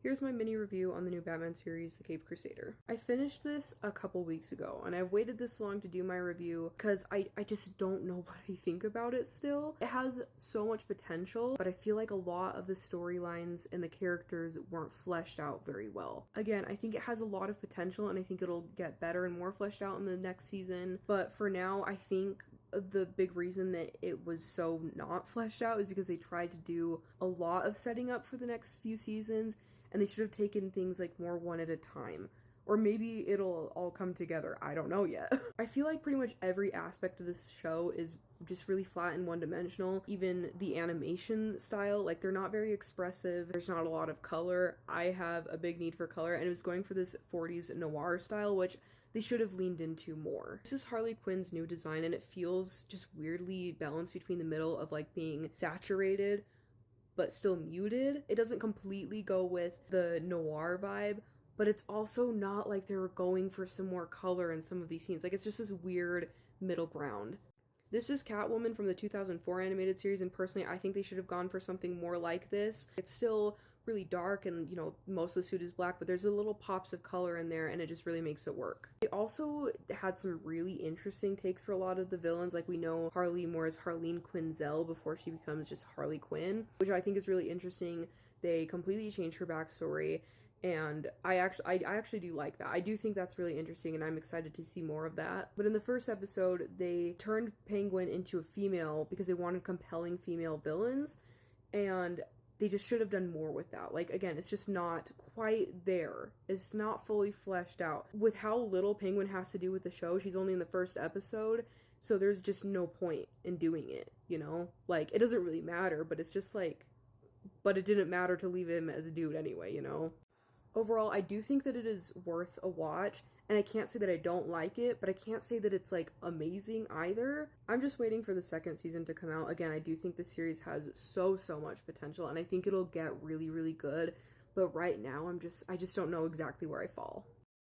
Here's my mini review on the new Batman series, The Caped Crusader. I finished this a couple weeks ago, and I've waited this long to do my review because I just don't know what I think about it still. It has so much potential, but I feel like a lot of the storylines and the characters weren't fleshed out very well. Again, I think it has a lot of potential, and I think it'll get better and more fleshed out in the next season, but for now, I think the big reason that it was so not fleshed out is because they tried to do a lot of setting up for the next few seasons, and they should have taken things like more one at a time. Or maybe it'll all come together. I don't know yet. I feel like pretty much every aspect of this show is just really flat and one-dimensional. Even the animation style, like, they're not very expressive. There's not a lot of color. I have a big need for color, and it was going for this 40s noir style, which they should have leaned into more. This is Harley Quinn's new design, and it feels just weirdly balanced between the middle of like being saturated but still muted. It doesn't completely go with the noir vibe, but it's also not like they were going for some more color in some of these scenes. Like, it's just this weird middle ground. This is Catwoman from the 2004 animated series, and personally, I think they should have gone for something more like this. It's still really dark, and, you know, most of the suit is black, but there's a little pops of color in there, and it just really makes it work. They also had some really interesting takes for a lot of the villains. Like, we know Harley more as Harleen Quinzel before she becomes just Harley Quinn, which I think is really interesting. They completely changed her backstory, and I actually do like that. I do think that's really interesting, and I'm excited to see more of that. But in the first episode, they turned Penguin into a female because they wanted compelling female villains, and they just should have done more with that. Like, again, it's just not quite there. It's not fully fleshed out. With how little Penguin has to do with the show, she's only in the first episode, so there's just no point in doing it, you know? Like, it doesn't really matter, but it's just like, but it didn't matter to leave him as a dude anyway, you know? Overall, I do think that it is worth a watch, and I can't say that I don't like it, but I can't say that it's, like, amazing either. I'm just waiting for the second season to come out. Again, I do think the series has so much potential, and I think it'll get really, really good, but right now I just don't know exactly where I fall.